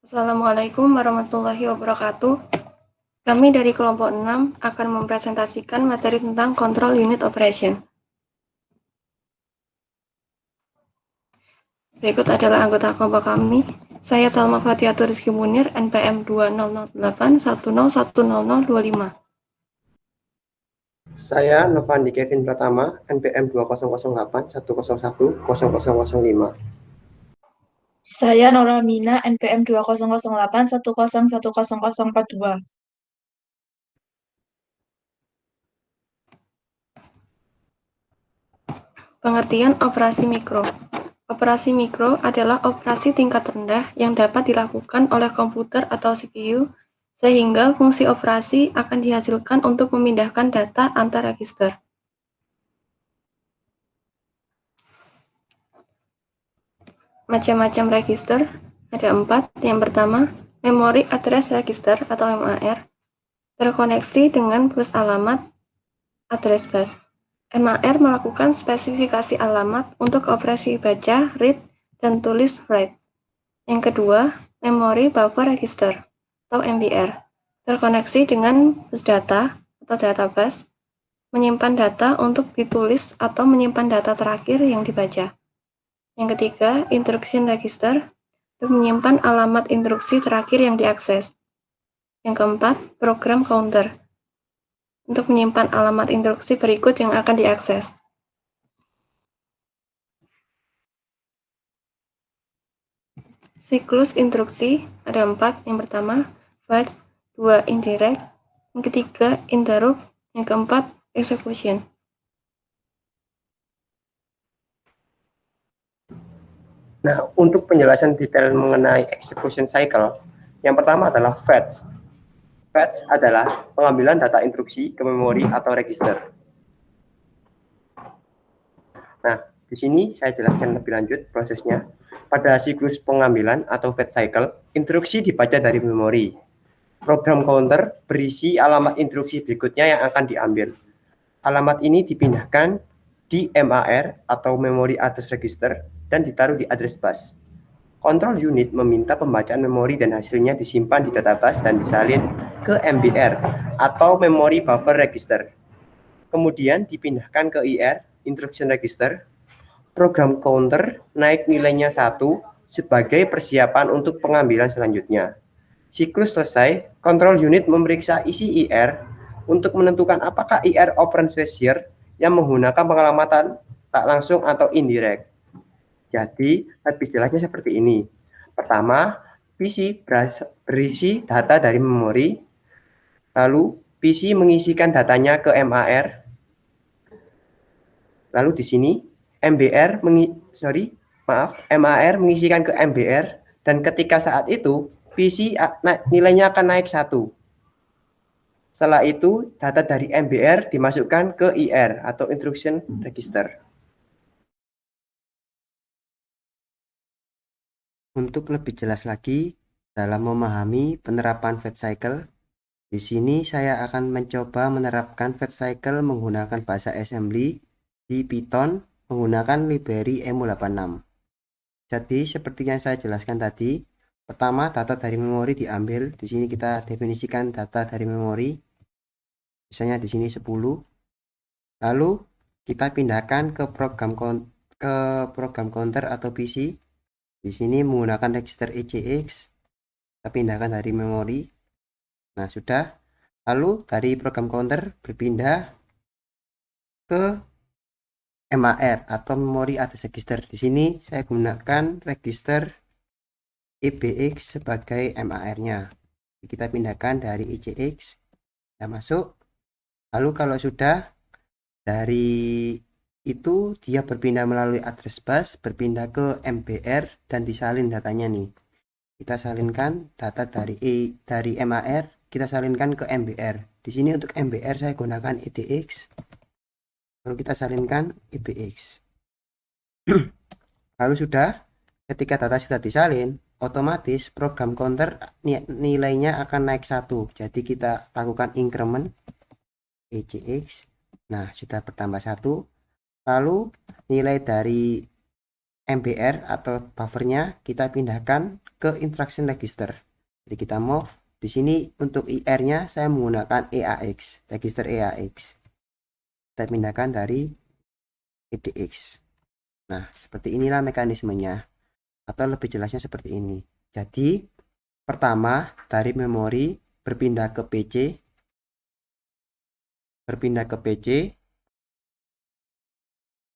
Assalamualaikum warahmatullahi wabarakatuh. Kami dari kelompok 6 akan mempresentasikan materi tentang Control Unit Operation. Berikut adalah anggota kelompok kami. Saya Salma Fatiatur Rizky Munir, NPM 2008101025. Saya Novandi Kevin Pratama, NPM 200810101005. Saya Noramina, NPM 200810101042. Pengertian operasi mikro. Operasi mikro adalah operasi tingkat rendah yang dapat dilakukan oleh komputer atau CPU, sehingga fungsi operasi akan dihasilkan untuk memindahkan data antar register. Macam-macam register ada 4. Yang pertama, Memory Address Register atau MAR, terkoneksi dengan bus alamat address bus. MAR melakukan spesifikasi alamat untuk operasi baca, read, dan tulis write. Yang kedua, Memory Buffer Register atau MBR, terkoneksi dengan bus data atau data bus, menyimpan data untuk ditulis atau menyimpan data terakhir yang dibaca. Yang ketiga, Instruction Register, untuk menyimpan alamat instruksi terakhir yang diakses. Yang keempat, Program Counter, untuk menyimpan alamat instruksi berikut yang akan diakses. Siklus instruksi ada 4. Yang pertama, fetch. 2. Indirect. Yang ketiga, interrupt. Yang keempat, execution. Nah, untuk penjelasan detail mengenai execution cycle, yang pertama adalah fetch. Fetch adalah pengambilan data instruksi ke memori atau register. Nah, di sini saya jelaskan lebih lanjut prosesnya. Pada siklus pengambilan atau fetch cycle, instruksi dibaca dari memori. Program counter berisi alamat instruksi berikutnya yang akan diambil. Alamat ini dipindahkan di MAR atau Memory Address Register dan ditaruh di address bus. Control unit meminta pembacaan memori dan hasilnya disimpan di database dan disalin ke MBR atau Memory Buffer Register. Kemudian dipindahkan ke IR, Instruction Register. Program counter naik nilainya 1 sebagai persiapan untuk pengambilan selanjutnya. Siklus selesai, control unit memeriksa isi IR untuk menentukan apakah IR operand spesier yang menggunakan pengalamatan tak langsung atau indirect. Jadi, lebih jelasnya seperti ini. Pertama, PC berisi data dari memori, lalu PC mengisikan datanya ke MAR, lalu di sini MAR mengisikan ke MBR, dan ketika saat itu PC nilainya akan naik 1. Setelah itu, data dari MBR dimasukkan ke IR atau Instruction Register. Untuk lebih jelas lagi dalam memahami penerapan fetch cycle, di sini saya akan mencoba menerapkan fetch cycle menggunakan bahasa assembly di Python menggunakan library emu86. Jadi seperti yang saya jelaskan tadi, pertama data dari memori diambil. Di sini kita definisikan data dari memori. Misalnya di sini 10. Lalu kita pindahkan ke program counter atau PC. Di sini menggunakan register ECX. Kita pindahkan dari memori. Nah, sudah. Lalu dari program counter berpindah ke MAR atau Memory Address Register. Di sini saya gunakan register EBX sebagai MAR-nya. Kita pindahkan dari ECX, kita masuk. Lalu kalau sudah, dari itu dia berpindah melalui address bus, berpindah ke MBR dan disalin datanya nih. Kita salinkan data dari MAR, kita salinkan ke MBR. Di sini untuk MBR saya gunakan EDX. Lalu kita salinkan EBX. Lalu sudah, ketika data sudah disalin, otomatis program counter nilainya akan naik 1. Jadi kita lakukan increment ECX. Nah, sudah bertambah 1. Lalu nilai dari MBR atau buffernya kita pindahkan ke instruction register. Jadi kita move di sini untuk IR-nya saya menggunakan EAX, register EAX. Kita pindahkan dari EDX. Nah, seperti inilah mekanismenya, atau lebih jelasnya seperti ini. Jadi, pertama dari memori berpindah ke PC,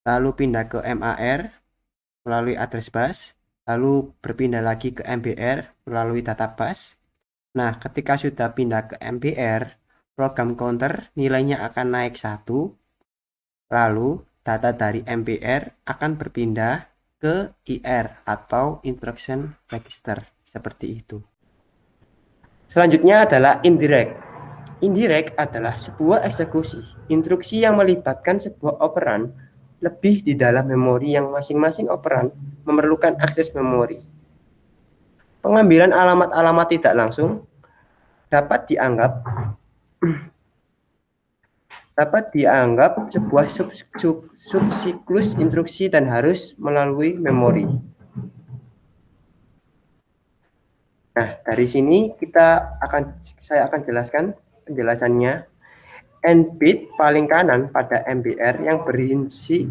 lalu pindah ke MAR melalui address bus, lalu berpindah lagi ke MBR melalui data bus. Nah, ketika sudah pindah ke MBR, program counter nilainya akan naik 1, lalu data dari MBR akan berpindah ke IR atau instruction register, seperti itu. Selanjutnya adalah indirect. Indirect adalah sebuah eksekusi instruksi yang melibatkan sebuah operan lebih di dalam memori yang masing-masing operan memerlukan akses memori. Pengambilan alamat-alamat tidak langsung dapat dianggap sebuah subsiklus instruksi dan harus melalui memori. Nah, dari sini saya akan jelaskan penjelasannya. N bit paling kanan pada MBR yang berisi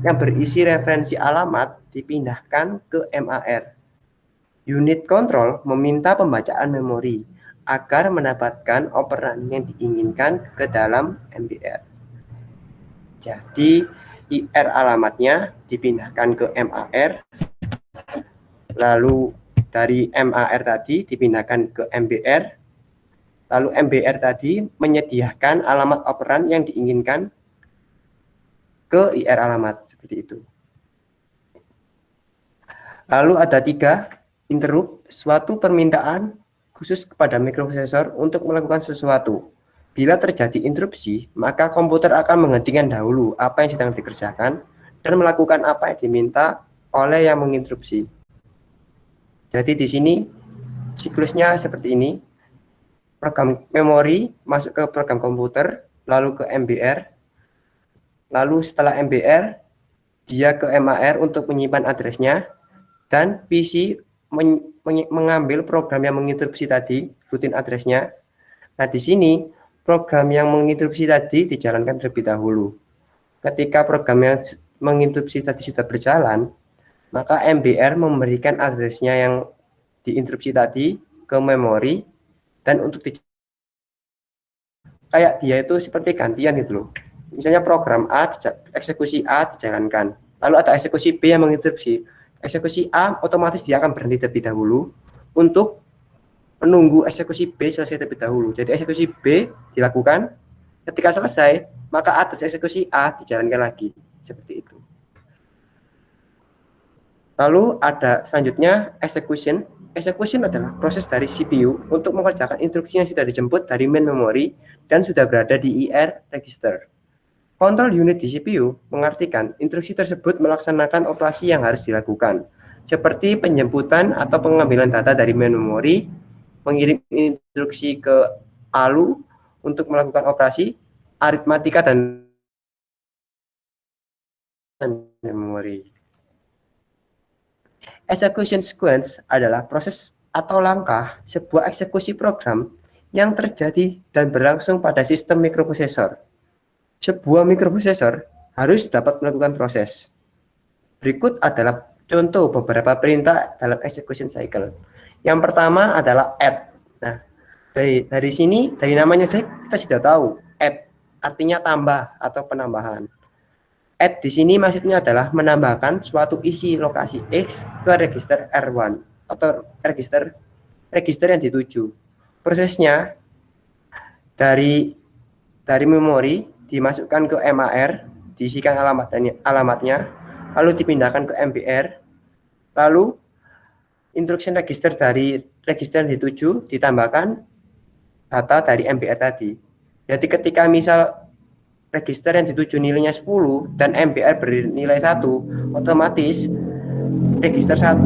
referensi alamat dipindahkan ke MAR. Unit control meminta pembacaan memori agar mendapatkan operan yang diinginkan ke dalam MBR. Jadi IR alamatnya dipindahkan ke MAR, lalu dari MAR tadi dipindahkan ke MBR, lalu MBR tadi menyediakan alamat operan yang diinginkan ke IR alamat, seperti itu. Lalu ada 3 interrupt, suatu permintaan khusus kepada mikroprosesor untuk melakukan sesuatu. Bila terjadi interupsi, maka komputer akan menghentikan dahulu apa yang sedang dikerjakan dan melakukan apa yang diminta oleh yang menginterupsi. Jadi di sini siklusnya seperti ini. Program memori masuk ke program komputer, lalu ke MBR, lalu setelah MBR dia ke MAR untuk menyimpan addressnya, dan PC mengambil program yang menginterupsi tadi, routine addressnya. Nah, di sini program yang menginterupsi tadi dijalankan terlebih dahulu. Ketika program yang menginterupsi tadi sudah berjalan, maka MBR memberikan addressnya yang diinterupsi tadi ke memori, dan untuk kayak dia itu seperti gantian gitu loh. Misalnya program A, eksekusi A dijalankan, lalu ada eksekusi B yang menginterupsi. Eksekusi A otomatis dia akan berhenti terlebih dahulu untuk menunggu eksekusi B selesai terlebih dahulu. Jadi eksekusi B dilakukan, ketika selesai maka atas eksekusi A dijalankan lagi, seperti itu. Lalu ada selanjutnya execution. Execution adalah proses dari CPU untuk mengerjakan instruksi yang sudah dijemput dari main memory dan sudah berada di IR register. Control unit di CPU mengartikan instruksi tersebut melaksanakan operasi yang harus dilakukan, seperti penjemputan atau pengambilan data dari main memory, mengirim instruksi ke ALU untuk melakukan operasi, aritmatika, dan memori. Execution sequence adalah proses atau langkah sebuah eksekusi program yang terjadi dan berlangsung pada sistem mikroprosesor. Sebuah mikroprosesor harus dapat melakukan proses. Berikut adalah contoh beberapa perintah dalam execution cycle. Yang pertama adalah add. Nah, dari sini, dari namanya saja kita sudah tahu, add artinya tambah atau penambahan. Add di sini maksudnya adalah menambahkan suatu isi lokasi X ke register R1 atau register yang dituju. Prosesnya dari memori dimasukkan ke MAR, diisikan alamatnya, lalu dipindahkan ke MBR, lalu instruction register dari register yang dituju ditambahkan data dari MBR tadi. Jadi ketika misal register yang dituju nilainya 10 dan MBR bernilai 1, otomatis register 1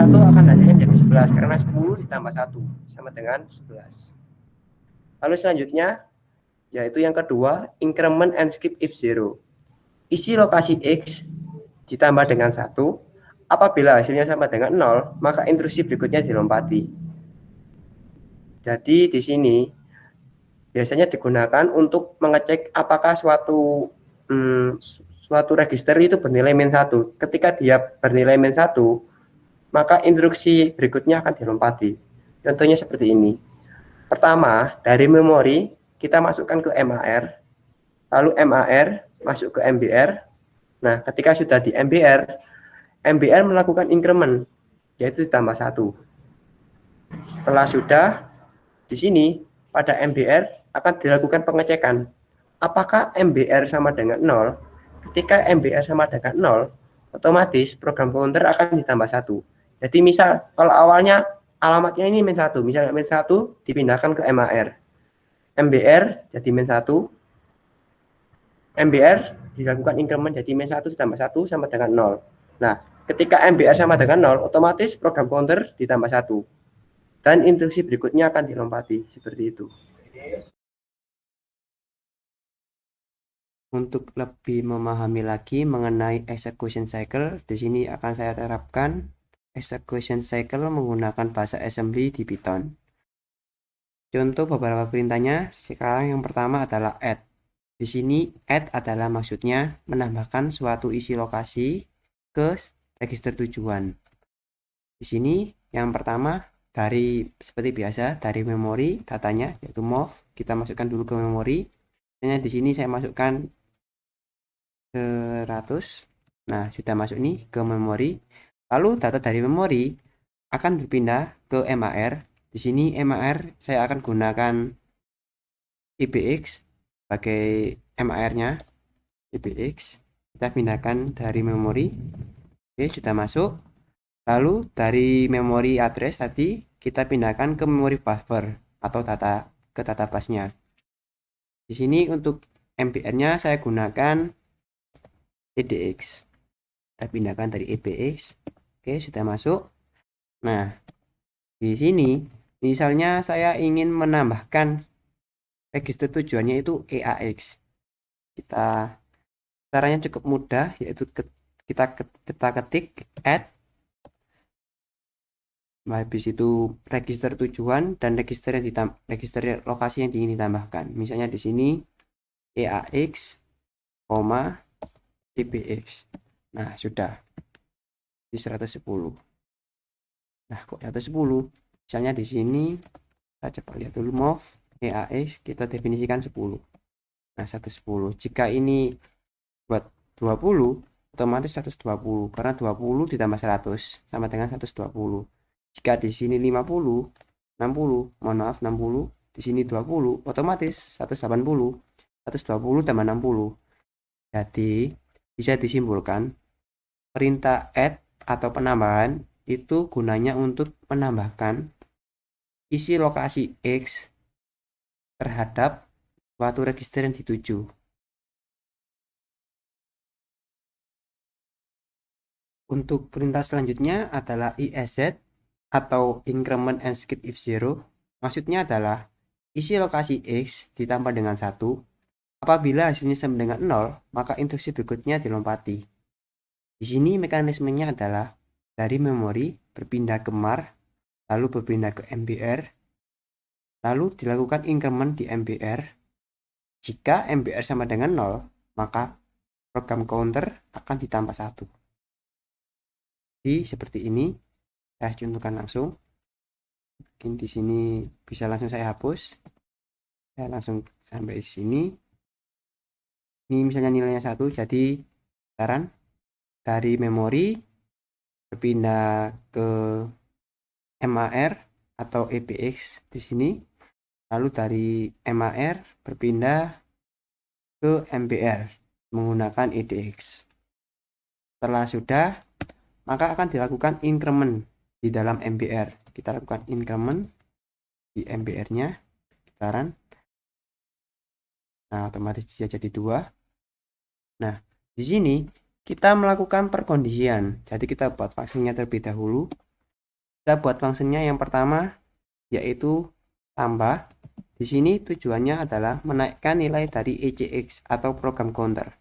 akan hasilnya menjadi 11 karena 10 ditambah 1 sama dengan 11. Lalu selanjutnya yaitu yang kedua, increment and skip if 0. Isi lokasi X ditambah dengan 1 apabila hasilnya sama dengan 0, maka instruksi berikutnya dilompati. Jadi di sini biasanya digunakan untuk mengecek apakah suatu register itu bernilai -1. Ketika dia bernilai -1, maka instruksi berikutnya akan dilompati. Contohnya seperti ini. Pertama, dari memori kita masukkan ke MAR, lalu MAR masuk ke MBR. Nah, ketika sudah di MBR, MBR melakukan increment, yaitu ditambah 1. Setelah sudah, di sini pada MBR akan dilakukan pengecekan. Apakah MBR sama dengan 0? Ketika MBR sama dengan 0, otomatis program counter akan ditambah 1. Jadi misal kalau awalnya alamatnya ini -1, misalnya -1 dipindahkan ke MAR. MBR jadi -1, MBR dilakukan increment jadi -1 ditambah 1 sama dengan 0. Nah, ketika MBR sama dengan 0, otomatis program counter ditambah 1. Dan instruksi berikutnya akan dilompati, seperti itu. Untuk lebih memahami lagi mengenai execution cycle, di sini akan saya terapkan execution cycle menggunakan bahasa assembly di Python. Contoh beberapa perintahnya, sekarang yang pertama adalah add. Di sini add adalah maksudnya menambahkan suatu isi lokasi ke register tujuan. Di sini yang pertama seperti biasa dari memori datanya yaitu move, kita masukkan dulu ke memori. Di sini saya masukkan 100. Nah, sudah masuk nih ke memori. Lalu data dari memori akan berpindah ke MAR. Di sini MAR saya akan gunakan IBX sebagai MAR-nya. IBX kita pindahkan dari memori. Oke, sudah masuk. Lalu dari memori address tadi kita pindahkan ke memori buffer atau ke data bus-nya. Di sini untuk MBR-nya saya gunakan EDX. Kita pindahkan dari EBX. Oke, sudah masuk. Nah, di sini misalnya saya ingin menambahkan register tujuannya itu EAX. Caranya cukup mudah, yaitu kita ketik add, habis itu register tujuan dan register lokasi yang ingin ditambahkan. Misalnya di sini EAX, EBX. Nah, sudah di 110. Nah, kok 110? Misalnya di sini kita coba lihat dulu move EAX, kita definisikan 10. Nah, 110. Jika ini buat 20, otomatis 120 karena 20 ditambah 100 sama dengan 120. Jika di sini 50, 60, mohon maaf 60, di sini 20, otomatis 180. 120 tambah 60. Jadi, bisa disimpulkan perintah add atau penambahan itu gunanya untuk menambahkan isi lokasi X terhadap suatu register yang dituju. Untuk perintah selanjutnya adalah ISZ atau increment and skip if zero. Maksudnya adalah isi lokasi X ditambah dengan 1. Apabila hasilnya sama dengan 0, maka instruksi berikutnya dilompati. Di sini mekanismenya adalah dari memori berpindah ke MAR, lalu berpindah ke MBR, lalu dilakukan increment di MBR. Jika MBR sama dengan 0, maka program counter akan ditambah 1. Jadi seperti ini, saya contohkan langsung. Mungkin di sini bisa langsung saya hapus. Saya langsung sampai di sini. Ini misalnya nilainya 1, jadi sekarang dari memori berpindah ke MAR atau EBX di sini. Lalu dari MAR berpindah ke MBR menggunakan EDX. Setelah sudah, maka akan dilakukan increment di dalam MBR. Kita lakukan increment di MBR-nya, gitaran. Nah, otomatis dia jadi 2. Nah, di sini kita melakukan perkondisian. Jadi kita buat fungsinya terlebih dahulu. Kita buat fungsinya yang pertama yaitu tambah. Di sini tujuannya adalah menaikkan nilai dari ECX atau program counter.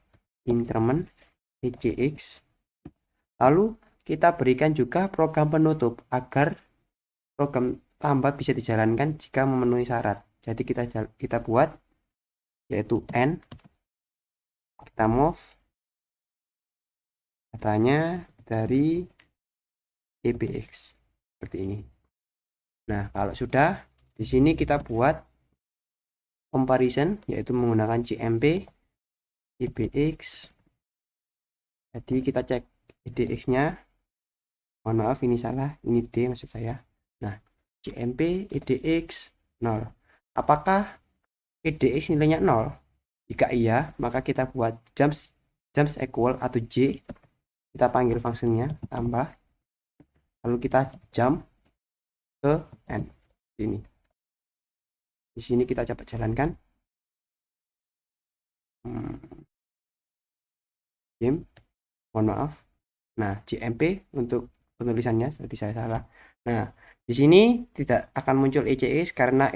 Increment ECX. Lalu kita berikan juga program penutup agar program tambah bisa dijalankan jika memenuhi syarat. Jadi kita buat yaitu n, kita move datanya dari EBX seperti ini. Nah, kalau sudah, di sini kita buat comparison yaitu menggunakan CMP EBX. Jadi kita cek EDX-nya. Mohon maaf ini salah, ini D maksud saya. Nah, CMP EDX 0. Apakah EDX nilainya 0? Jika iya, maka kita buat jumps equal atau J. Kita panggil fungsinya tambah. Lalu kita jump ke N. Ini. Di sini kita coba jalankan. Game. Mohon maaf. Nah, CMP untuk penulisannya seperti saya salah. Nah, di sini tidak akan muncul ECX karena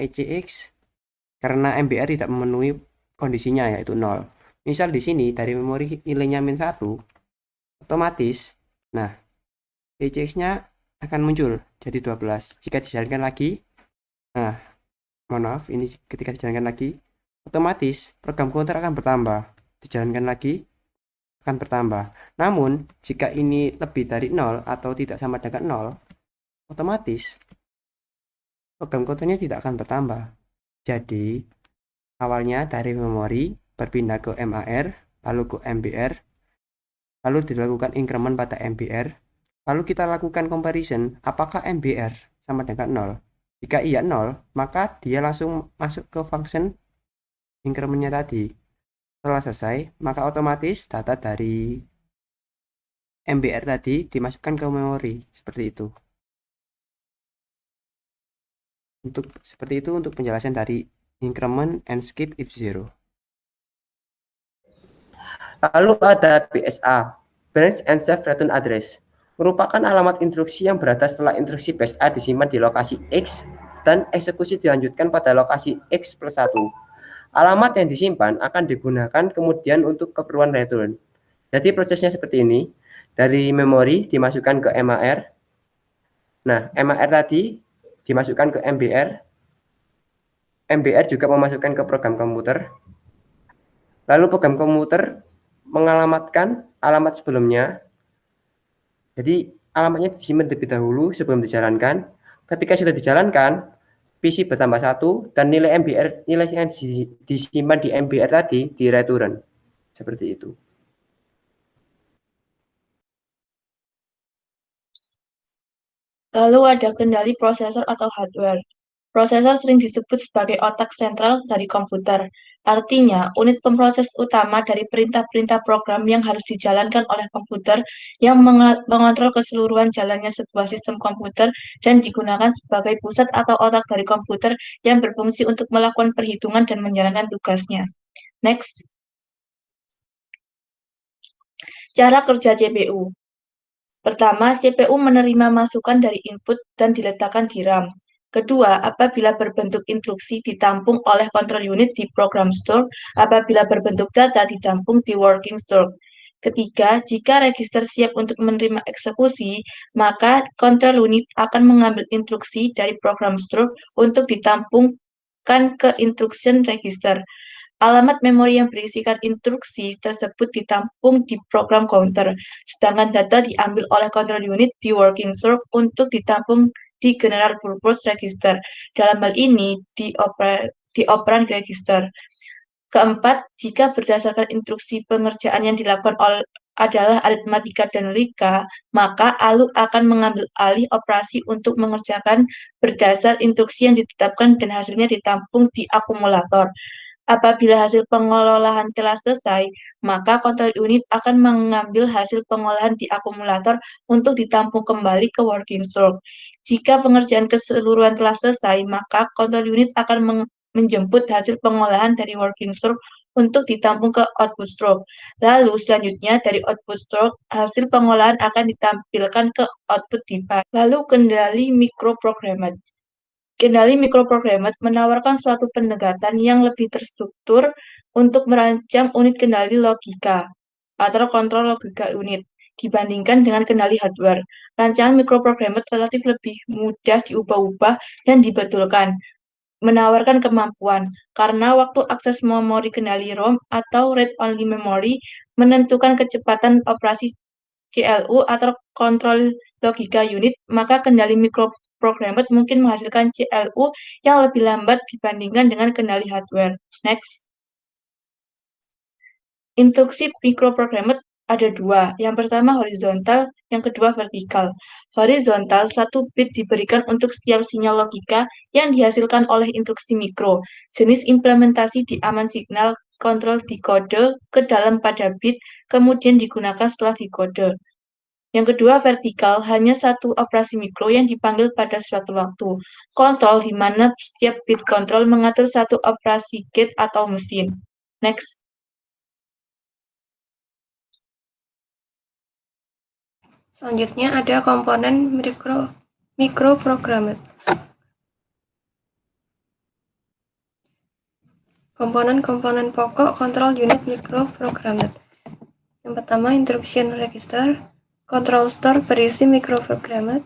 MBR tidak memenuhi kondisinya yaitu 0. Misal di sini dari memori nilainya -1 otomatis. Nah, ECX-nya akan muncul jadi 12. Jika dijalankan lagi, nah, mohon maaf, ini ketika dijalankan lagi, otomatis program counter akan bertambah. Dijalankan lagi, akan bertambah. Namun, jika ini lebih dari 0 atau tidak sama dengan 0, otomatis program counternya tidak akan bertambah. Jadi, awalnya dari memori berpindah ke MAR, lalu ke MBR, lalu dilakukan increment pada MBR, lalu kita lakukan comparison apakah MBR sama dengan 0. Jika iya 0, maka dia langsung masuk ke function incrementnya tadi. Setelah selesai, maka otomatis data dari MBR tadi dimasukkan ke memori seperti itu. Seperti itu untuk penjelasan dari increment and skip if zero. Lalu ada BSA, branch and save return address, merupakan alamat instruksi yang berada setelah instruksi BSA disimpan di lokasi X dan eksekusi dilanjutkan pada lokasi X plus 1. Alamat yang disimpan akan digunakan kemudian untuk keperluan return. Jadi prosesnya seperti ini, dari memori dimasukkan ke MAR. Nah, MAR tadi dimasukkan ke MBR. MBR juga memasukkan ke program komputer. Lalu program komputer mengalamatkan alamat sebelumnya. Jadi alamatnya disimpan terlebih dahulu sebelum dijalankan. Ketika sudah dijalankan, PC bertambah 1 dan nilai MBR, nilai yang disimpan di MBR tadi di return. Seperti itu. Lalu ada kendali prosesor atau hardware. Prosesor sering disebut sebagai otak sentral dari komputer. Artinya, unit pemroses utama dari perintah-perintah program yang harus dijalankan oleh komputer yang mengontrol keseluruhan jalannya sebuah sistem komputer dan digunakan sebagai pusat atau otak dari komputer yang berfungsi untuk melakukan perhitungan dan menjalankan tugasnya. Next. Cara kerja CPU. Pertama, CPU menerima masukan dari input dan diletakkan di RAM. Kedua, apabila berbentuk instruksi ditampung oleh control unit di program store, apabila berbentuk data ditampung di working store. Ketiga, jika register siap untuk menerima eksekusi, maka control unit akan mengambil instruksi dari program store untuk ditampungkan ke instruction register. Alamat memori yang berisikan instruksi tersebut ditampung di program counter, sedangkan data diambil oleh control unit di working store untuk ditampung di general purpose register. Dalam hal ini, di operand register. Keempat, jika berdasarkan instruksi pengerjaan yang dilakukan adalah aritmatika dan logika, maka ALU akan mengambil alih operasi untuk mengerjakan berdasar instruksi yang ditetapkan dan hasilnya ditampung di akumulator. Apabila hasil pengolahan telah selesai, maka control unit akan mengambil hasil pengolahan di akumulator untuk ditampung kembali ke working stroke. Jika pengerjaan keseluruhan telah selesai, maka control unit akan menjemput hasil pengolahan dari working stroke untuk ditampung ke output stroke. Lalu selanjutnya dari output stroke, hasil pengolahan akan ditampilkan ke output device. Lalu kendali microprogrammer. Kendali microprogrammer menawarkan suatu pendekatan yang lebih terstruktur untuk merancang unit kendali logika atau kontrol logika unit. dibandingkan dengan kendali hardware. Rancangan microprogrammer relatif lebih mudah diubah-ubah dan dibetulkan, menawarkan kemampuan, karena waktu akses memori kendali ROM atau read-only memory menentukan kecepatan operasi CLU atau kontrol logika unit, maka kendali microprogrammer mungkin menghasilkan CLU yang lebih lambat dibandingkan dengan kendali hardware. Next. Instruksi microprogrammer ada dua, yang pertama horizontal, yang kedua vertikal. Horizontal, 1 bit diberikan untuk setiap sinyal logika yang dihasilkan oleh instruksi mikro. Jenis implementasi di aman signal kontrol dikode ke dalam pada bit, kemudian digunakan setelah dikode. Yang kedua, vertikal, hanya satu operasi mikro yang dipanggil pada suatu waktu. Kontrol, di mana setiap bit kontrol mengatur satu operasi gate atau mesin. Next. Selanjutnya ada komponen microprogrammer. Komponen-komponen pokok kontrol unit microprogrammer. Yang pertama, instruction register, control store berisi microprogrammer,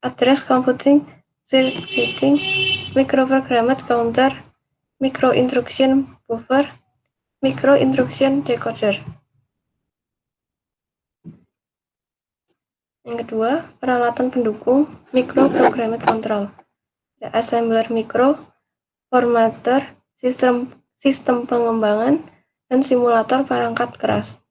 address computing, circuiting, microprogrammer counter, micro instruction buffer, micro instruction decoder. Yang kedua, peralatan pendukung microprogrammer control. Ada assembler mikro, formatter, sistem pengembangan, dan simulator perangkat keras.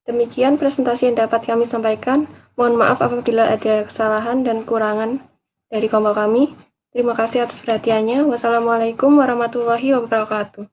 Demikian presentasi yang dapat kami sampaikan. Mohon maaf apabila ada kesalahan dan kekurangan dari kelompok kami. Terima kasih atas perhatiannya. Wassalamualaikum warahmatullahi wabarakatuh.